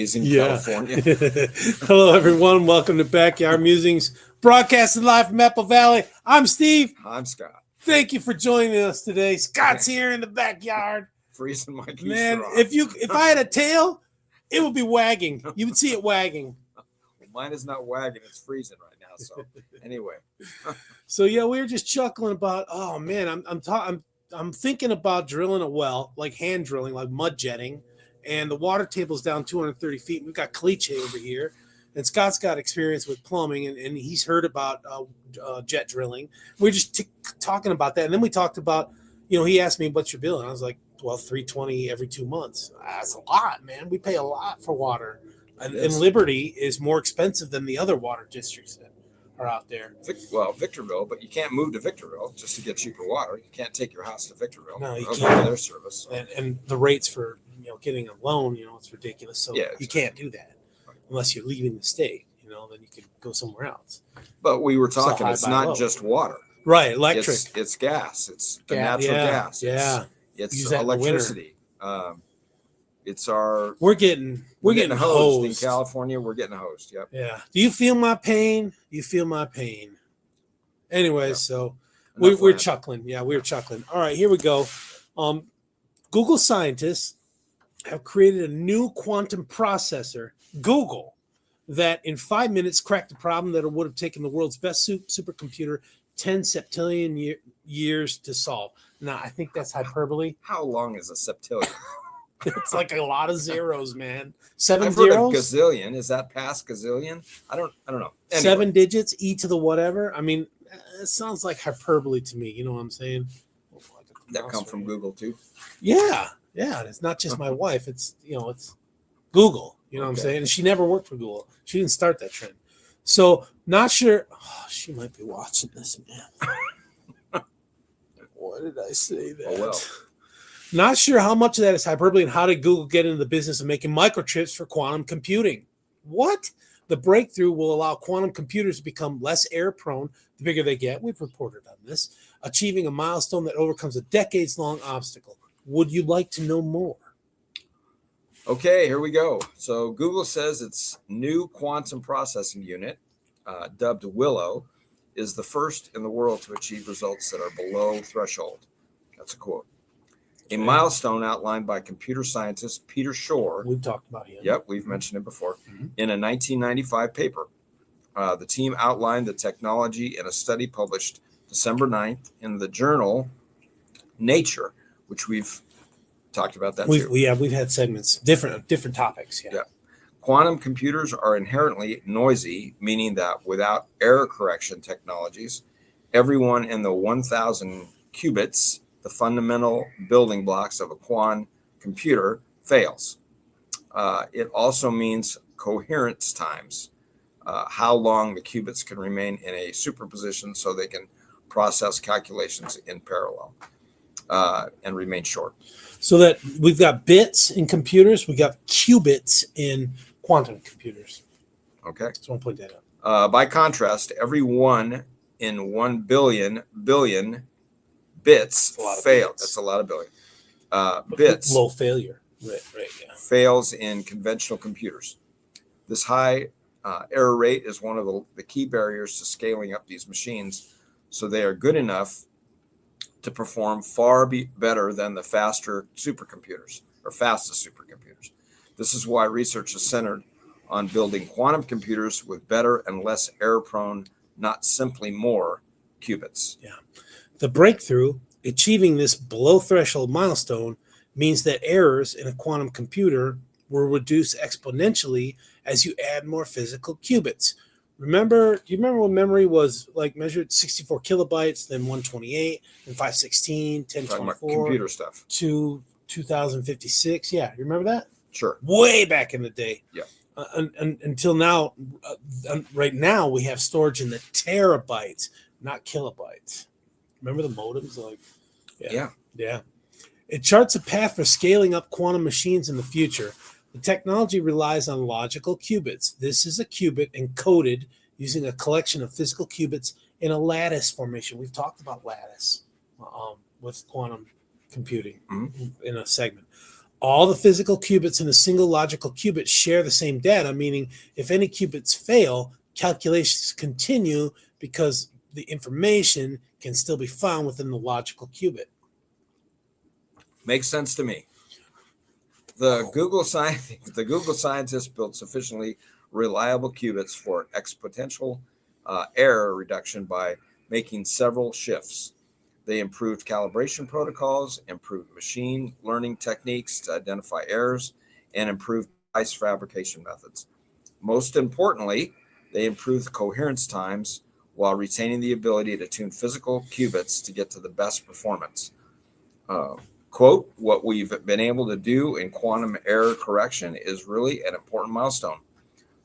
degrees in California. Hello, everyone. Welcome to Backyard Musings, broadcasting live from Apple Valley. I'm Steve. I'm Scott. Thank you for joining us today. Scott's here in the backyard. Freezing my keys. Man, if I had a tail, it would be wagging. You would see it wagging. Mine is not wagging. It's freezing right now. So anyway. So yeah, we were just chuckling about. Oh man, I'm thinking about drilling a well, like hand drilling, like mud jetting, and the water table's down 230 feet. We've got caliche over here, and Scott's got experience with plumbing, and he's heard about jet drilling. We're just talking about that, and then we talked about, he asked me, "What's your bill?" And I was like, "Well, $320 every 2 months." That's a lot, man. We pay a lot for water, and Liberty is more expensive than the other water districts that are out there. Well, Victorville, but you can't move to Victorville just to get cheaper water. You can't take your house to Victorville. No, you can't. Their service. And the rates for getting a loan, it's ridiculous. So you can't do that unless you're leaving the state. Then you can go somewhere else. But we were talking, it's not just water. Right, electric. It's gas. It's the natural gas. It's electricity. It's our. We're getting hosed in California. We're getting hosed. Yep. Yeah. Do you feel my pain? You feel my pain. Anyway, so we're chuckling. Yeah, we're chuckling. All right, here we go. Google scientists have created a new quantum processor, Google, that in 5 minutes cracked a problem that would have taken the world's best supercomputer 10 septillion years to solve. Now, I think that's hyperbole. How long is a septillion? It's like a lot of zeros, man. 7 I've zeros? Heard of gazillion. Is that past gazillion? I don't know. Anyway. 7 digits, e to the whatever. I mean, it sounds like hyperbole to me. You know what I'm saying? That come from Google too? Yeah. It's not just my wife. It's, it's Google. You know what I'm saying? And she never worked for Google. She didn't start that trend. So, not sure. Oh, she might be watching this, man. Why did I say that? Oh, well. Not sure how much of that is hyperbole, and how did Google get into the business of making microchips for quantum computing? What? The breakthrough will allow quantum computers to become less error-prone the bigger they get. We've reported on this. Achieving a milestone that overcomes a decades-long obstacle. Would you like to know more? Okay, here we go. So Google says its new quantum processing unit, dubbed Willow, is the first in the world to achieve results that are below threshold. That's a quote. A milestone outlined by computer scientist Peter Shor. We've talked about him. Yep, we've mentioned it before. In a 1995 paper. The team outlined the technology in a study published December 9th in the journal Nature, which we've talked about that too. We've had segments, different topics. Yeah. Quantum computers are inherently noisy, meaning that without error correction technologies, everyone in the 1,000 qubits, the fundamental building blocks of a quantum computer, fails. It also means coherence times, how long the qubits can remain in a superposition so they can process calculations in parallel and remain short. So that we've got bits in computers, we got qubits in quantum computers. Okay. So I'll point that out. By contrast, every 1 in 1 billion bits fails. That's a lot of billion. Bits. Low failure. Right. Yeah. Fails in conventional computers. This high error rate is one of the key barriers to scaling up these machines, so they are good enough to perform far better than the fastest supercomputers. This is why research is centered on building quantum computers with better and less error-prone, not simply more qubits. Yeah. The breakthrough, achieving this below-threshold milestone, means that errors in a quantum computer will reduce exponentially as you add more physical qubits. Do you remember when memory was like measured 64 kilobytes, then 128, then 516, 1024, computer stuff to 2056? Yeah, you remember that? Sure. Way back in the day. Yeah. Until now, right now we have storage in the terabytes, not kilobytes. Remember the modems? Yeah. It charts a path for scaling up quantum machines in the future. The technology relies on logical qubits. This is a qubit encoded using a collection of physical qubits in a lattice formation. We've talked about lattice with quantum computing in a segment. All the physical qubits in a single logical qubit share the same data, meaning if any qubits fail, calculations continue because the information can still be found within the logical qubit. Makes sense to me. The Google scientists built sufficiently reliable qubits for exponential error reduction by making several shifts. They improved calibration protocols, improved machine learning techniques to identify errors, and improved device fabrication methods. Most importantly, they improved coherence times while retaining the ability to tune physical qubits to get to the best performance. Quote, what we've been able to do in quantum error correction is really an important milestone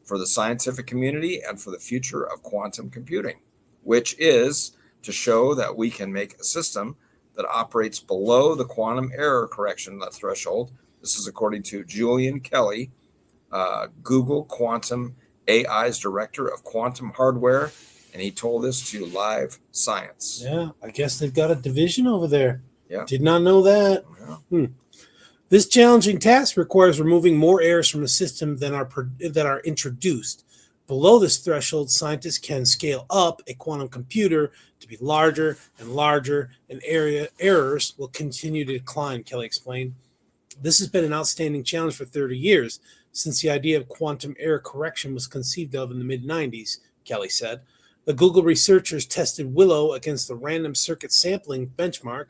for the scientific community and for the future of quantum computing, which is to show that we can make a system that operates below the quantum error correction threshold. This is according to Julian Kelly, Google Quantum AI's director of quantum hardware, and he told this to Live Science. Yeah, I guess they've got a division over there. Yeah. Did not know that. Yeah. This challenging task requires removing more errors from a system than are introduced. Below this threshold, scientists can scale up a quantum computer to be larger and larger, and errors will continue to decline, Kelly explained. This has been an outstanding challenge for 30 years, since the idea of quantum error correction was conceived of in the mid-90s, Kelly said. The Google researchers tested Willow against the random circuit sampling benchmark,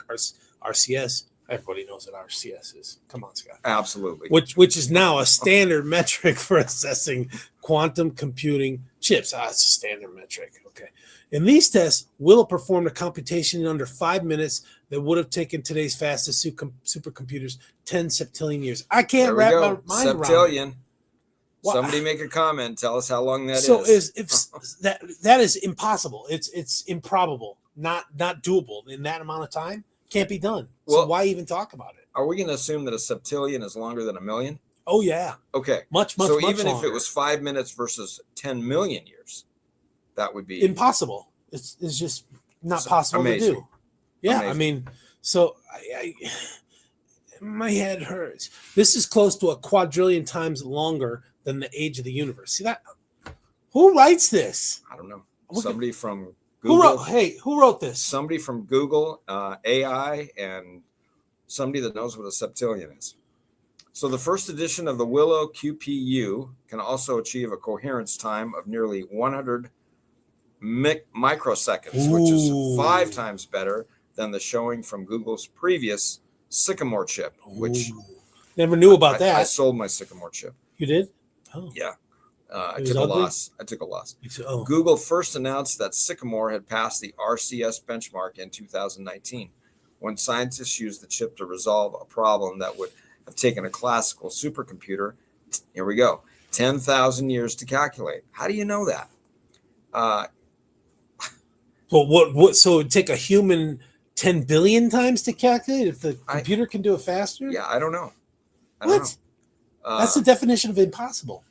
RCS. Everybody knows what RCS is. Come on, Scott. Absolutely. Which is now a standard metric for assessing quantum computing chips. It's a standard metric. Okay. In these tests, Willow performed a computation in under 5 minutes that would have taken today's fastest supercomputers 10 septillion years. I can't wrap my mind around it. Septillion. Somebody make a comment. Tell us how long that is. So that is impossible. It's improbable. Not doable in that amount of time. Can't be done. So why even talk about it? Are we going to assume that a septillion is longer than a million? Oh yeah. Okay. Much so even longer. if it was 5 minutes versus 10 million years, that would be impossible. It's just not possible amazing. To do. Yeah, amazing. I mean, so my head hurts. This is close to a quadrillion times longer than the age of the universe. See that? Who writes this? I don't know. Somebody from Google. Who wrote this? Somebody from Google AI and somebody that knows what a septillion is. So the first edition of the Willow QPU can also achieve a coherence time of nearly 100 microseconds, which is 5 times better than the showing from Google's previous Sycamore chip, which never knew about that. I sold my Sycamore chip. You did? Oh. Yeah. I took a loss. Oh. Google first announced that Sycamore had passed the RCS benchmark in 2019, when scientists used the chip to resolve a problem that would have taken a classical supercomputer, here we go, 10,000 years to calculate. How do you know that? Well, what? So it would take a human 10 billion times to calculate if the computer can do it faster? Yeah, I don't know. That's the definition of impossible.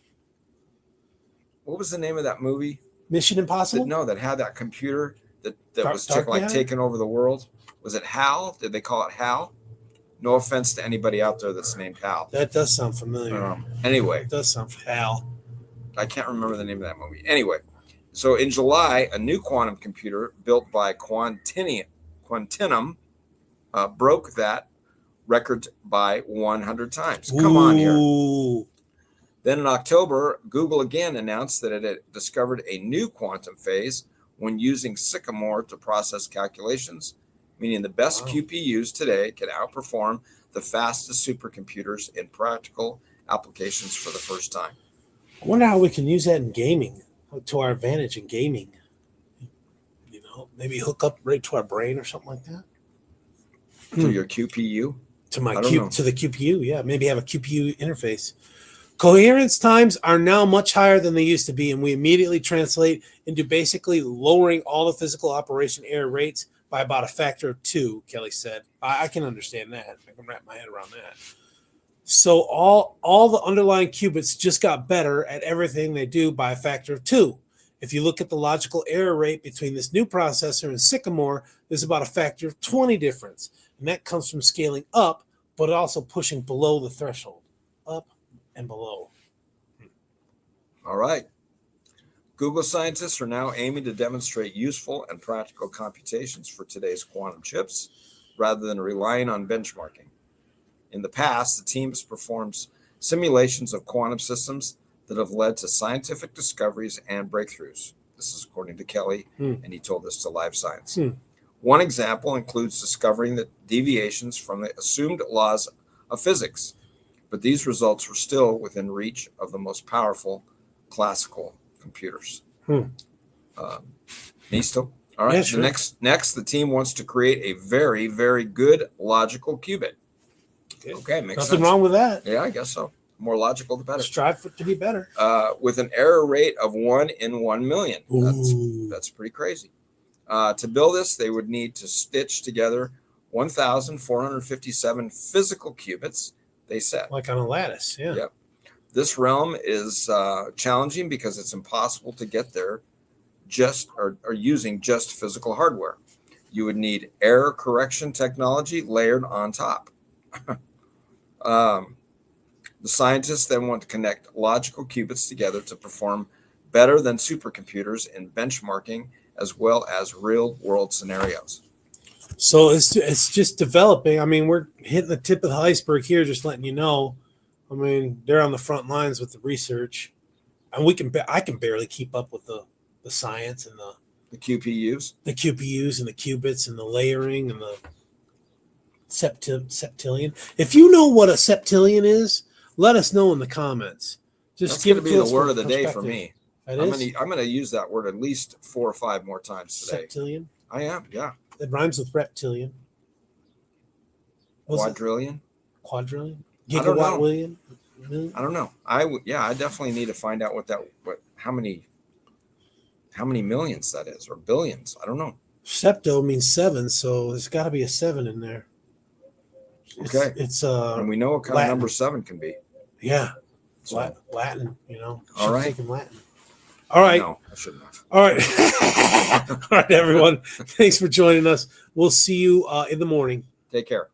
What was the name of that movie? Mission Impossible? That had that computer that was taking over the world. Was it HAL? Did they call it HAL? No offense to anybody out there that's named HAL. That does sound familiar. Anyway. It does sound HAL. I can't remember the name of that movie. Anyway, so in July, a new quantum computer built by Quantinuum broke that record by 100 times. Come on here. Then in October, Google again announced that it had discovered a new quantum phase when using Sycamore to process calculations, meaning the best QPUs today can outperform the fastest supercomputers in practical applications for the first time. I wonder how we can use that in gaming, to our advantage in gaming. You know, maybe hook up right to our brain or something like that. To your QPU? To the QPU, yeah. Maybe have a QPU interface. Coherence times are now much higher than they used to be, and we immediately translate into basically lowering all the physical operation error rates by about a factor of 2, Kelly said. I can understand that. I can wrap my head around that. So all the underlying qubits just got better at everything they do by a factor of 2. If you look at the logical error rate between this new processor and Sycamore, there's about a factor of 20 difference. And that comes from scaling up but also pushing below the threshold, up and below. All right. Google scientists are now aiming to demonstrate useful and practical computations for today's quantum chips rather than relying on benchmarking. In the past, the team has performed simulations of quantum systems that have led to scientific discoveries and breakthroughs. This is according to Kelly, and he told this to Live Science. One example includes discovering the deviations from the assumed laws of physics, but these results were still within reach of the most powerful classical computers. Nisto. All right. Yeah, sure. Next, the team wants to create a very, very good logical qubit. Okay, makes Nothing sense. wrong with that. Yeah, I guess so. More logical, the better. Strive for it to be better. With an error rate of 1 in 1 million. That's pretty crazy. To build this, they would need to stitch together 1,457 physical qubits, they said. Like on a lattice, yeah. Yep. This realm is challenging because it's impossible to get there or using just physical hardware. You would need error correction technology layered on top. The scientists then want to connect logical qubits together to perform better than supercomputers in benchmarking as well as real-world scenarios. So it's just developing. I mean, we're hitting the tip of the iceberg here, just letting you know. I mean, they're on the front lines with the research, and I can barely keep up with the science and the QPUs, and the qubits and the layering and the septillion. If you know what a septillion is, let us know in the comments. That's going to be the word of the day for me. I'm going to use that word at least 4 or 5 more times today. Septillion. I am, yeah. It rhymes with reptilian. Quadrillion. Quadrillion. I don't know. Million? I don't know. I definitely need to find out how many millions that is, or billions. I don't know. Septo means 7, so there's got to be a 7 in there. Okay. It's and we know what kind Latin. of number 7 can be. Yeah. So, Latin, all right. Taking Latin. All right. No, I shouldn't have. All right. All right, everyone. Thanks for joining us. We'll see you in the morning. Take care.